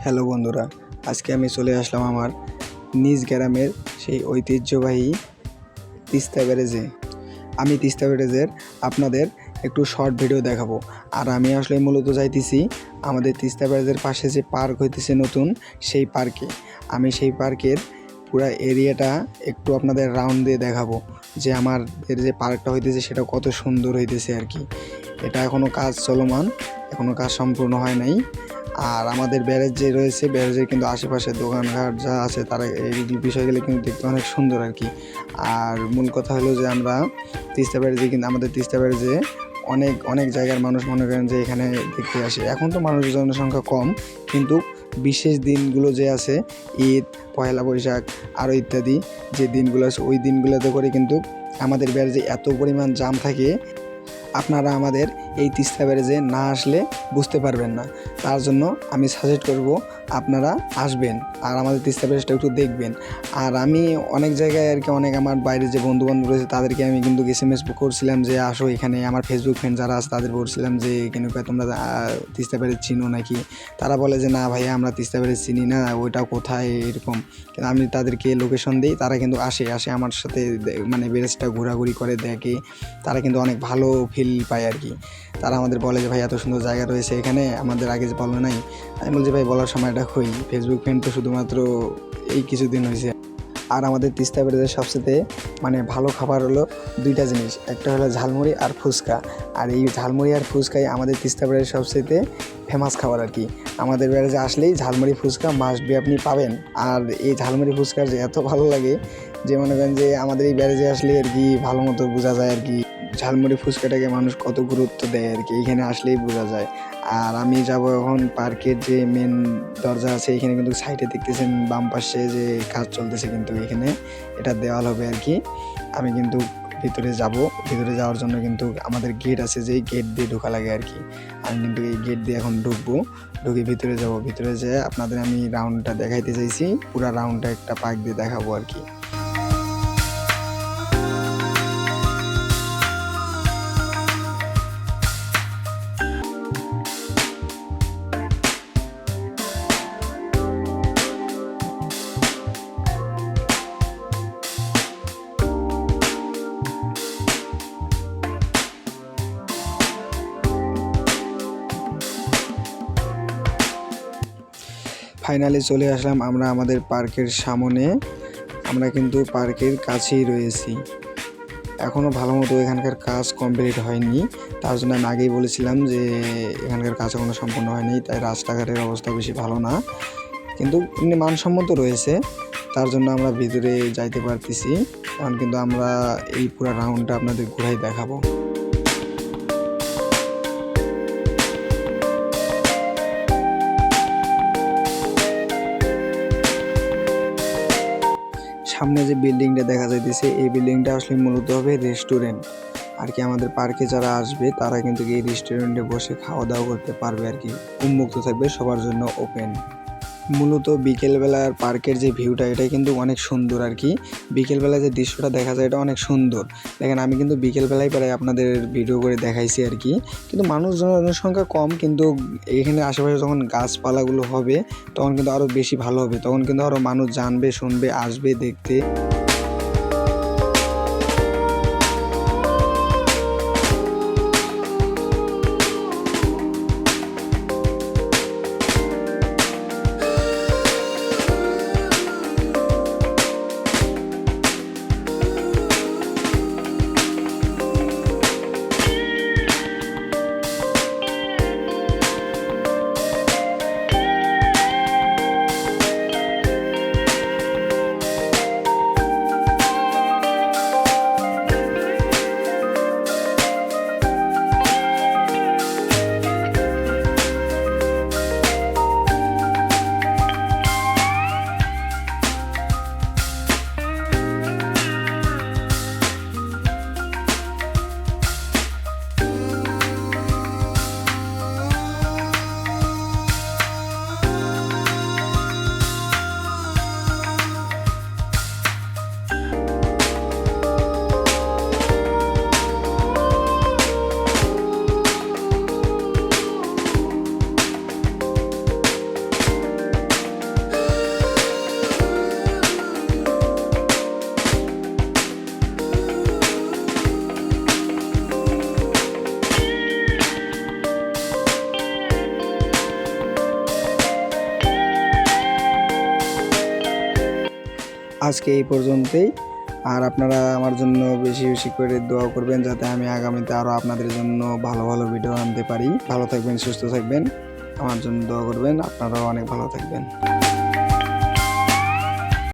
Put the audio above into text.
Hello বন্ধুরা, আজকে আমি চলে আসলাম আমার নিজ গ্রামের সেই ঐতিহ্যবাহী তিস্তা ব্যারেজে। আমি তিস্তা ব্যারেজের আপনাদের একটু শর্ট ভিডিও দেখাবো। আর আমি আসলে মূলত যাইতেছি আমাদের তিস্তা ব্যারেজের পাশে যে পার্ক হইতেছে নতুন, সেই পার্কে। আমি সেই পার্কের পুরা এরিয়াটা একটু আপনাদের রাউন্ড দিয়ে দেখাবো, যে আমাদের যে পার্কটা হইতেছে সেটা কত সুন্দর হইতেছে আর কি। এটা এখনও কাজ চলমান, এখনও কাজ সম্পূর্ণ হয় নাই। আর আমাদের ব্যারেজ যে রয়েছে, ব্যারেজের কিন্তু আশেপাশে দোকানঘাট যা আছে তারা এই বিষয়গুলো কিন্তু দেখতে অনেক সুন্দর আর কি। আর মূল কথা হলো যে আমরা তিস্তা ব্যারেজে কিন্তু আমাদের তিস্তা ব্যারেজে অনেক অনেক জায়গার মানুষ মনে করেন যে এখানে দেখতে আসে। এখন তো মানুষের জনসংখ্যা কম, কিন্তু বিশেষ দিনগুলো যে আছে, ঈদ, পয়লা বৈশাখ আরও ইত্যাদি যে দিনগুলো আছে, ওই দিনগুলোতে করে কিন্তু আমাদের ব্যারেজে এত পরিমাণ জাম থাকে, আপনারা আমাদের এই তিস্তা ব্যারেজে না আসলে বুঝতে পারবেন না। তার জন্য আমি সাজেস্ট করব আপনারা আসবেন আর আমাদের তিস্তা ব্যারেজটা একটু দেখবেন। আর আমি অনেক জায়গায় আর কি, অনেক আমার বাইরে যে বন্ধুবান্ধব রয়েছে তাদেরকে আমি কিন্তু SMS করছিলাম যে আসো এখানে। আমার ফেসবুক ফ্রেন্ড যারা আছে তাদের বলছিলাম যে এখানে তোমরা তিস্তা ব্যারেজ চিনো নাকি। তারা বলে যে না ভাইয়া, আমরা তিস্তা ব্যারেজ চিনি না, ওইটা কোথায় এরকম। কিন্তু আমি তাদেরকে লোকেশন দিই, তারা কিন্তু আসে আমার সাথে, মানে ব্যারেজটা ঘোরাঘুরি করে দেখে। তারা কিন্তু অনেক ভালো ফিল পায় আর কি। তারা আমাদের বলে যে ভাই এত সুন্দর জায়গা রয়েছে এখানে, আমাদের আগে যে বলো নাই। আমি বলছি ভাই বলার সময়টা কই, ফেসবুক ফ্রেন্ড তো শুধুমাত্র এই কিছুদিন হয়েছে। আর আমাদের তিস্তা ব্যারেজের সবচেয়ে মানে ভালো খাবার হলো দুইটা জিনিস, একটা হলো ঝালমুড়ি আর ফুচকা। আর এই ঝালমুড়ি আর ফুচকাই আমাদের তিস্তা ব্যারেজের সবচেয়ে ফেমাস খাবার আর কি। আমাদের ব্যারেজে আসলেই ঝালমুড়ি ফুচকা মাস্ট বি আপনি পাবেন। আর এই ঝালমুড়ি ফুচকার যে এত ভালো লাগে যে মনে করেন যে আমাদের এই ব্যারেজে আসলে আর কি ভালো মতো বোঝা যায় আর কি ঝালমুড়ি ফুচকাটাকে মানুষ কত গুরুত্ব দেয় আর কি, এইখানে আসলেই বোঝা যায়। আর আমি যাব এখন পার্কের যে মেন দরজা আছে, এখানে কিন্তু সাইডে দেখতেছেন বাম পাশে যে কাজ চলতেছে, কিন্তু এখানে এটা দেওয়াল হবে আর কি। আমি কিন্তু ভিতরে যাব, ভিতরে যাওয়ার জন্য কিন্তু আমাদের গেট আছে, যেই গেট দিয়ে ঢোকা লাগে আর কি। আমি কিন্তু এই গেট দিয়ে এখন ঢুকবো, ঢুকে ভিতরে যাব। ভিতরে যেয়ে আপনাদের আমি রাউন্ডটা দেখাইতে চাইছি, পুরা রাউন্ডটা একটা পার্ক দিয়ে দেখাবো আর কি। ফাইনালি চলে আসলাম আমরা আমাদের পার্কের সামনে। আমরা কিন্তু পার্কের কাছেই রয়েছি, এখনও ভালো মতো এখানকার কাজ কমপ্লিট হয়নি। তার জন্য আমি আগেই বলেছিলাম যে এখানকার কাজ এখনও সম্পূর্ণ হয়নি, তাই রাস্তাঘাটের অবস্থা বেশি ভালো না, কিন্তু এমনি মানসম্মত রয়েছে। তার জন্য আমরা ভিতরে যাইতে পারতেছি। এখন কিন্তু আমরা এই পুরো রাউন্ডটা আপনাদের ঘুরাই দেখাবো। সামনে যে বিল্ডিংটা দেখা যাইতেছে, এই বিল্ডিংটা আসলে মূলত হবে রেস্টুরেন্ট আর কি। আমাদের পার্কে যারা আসবে তারা কিন্তু এই রেস্টুরেন্টে বসে খাওয়া দাওয়া করতে পারবে আর কি, উন্মুক্ত থাকবে, সবার জন্য ওপেন। মূলত বিকেলবেলার পার্কের যে ভিউটা, এটাই কিন্তু অনেক সুন্দর আর কি। বিকেলবেলা যে দৃশ্যটা দেখা যায় এটা অনেক সুন্দর। দেখেন আমি কিন্তু বিকেলবেলায় প্রায় আপনাদের ভিডিও করে দেখাইছি আর কি, কিন্তু জনসংখ্যা কম, কিন্তু এখানে আশেপাশে যখন গাছপালাগুলো হবে তখন কিন্তু আরও বেশি ভালো হবে, তখন কিন্তু আরও মানুষ জানবে, শুনবে, আসবে দেখতে। আজকে এই পর্যন্তই। আর আপনারা আমার জন্য বেশি বেশি করে দোয়া করবেন যাতে আমি আগামীতে আরও আপনাদের জন্য ভালো ভালো ভিডিও আনতে পারি। ভালো থাকবেন, সুস্থ থাকবেন, আমার জন্য দোয়া করবেন। আপনারাও অনেক ভালো থাকবেন।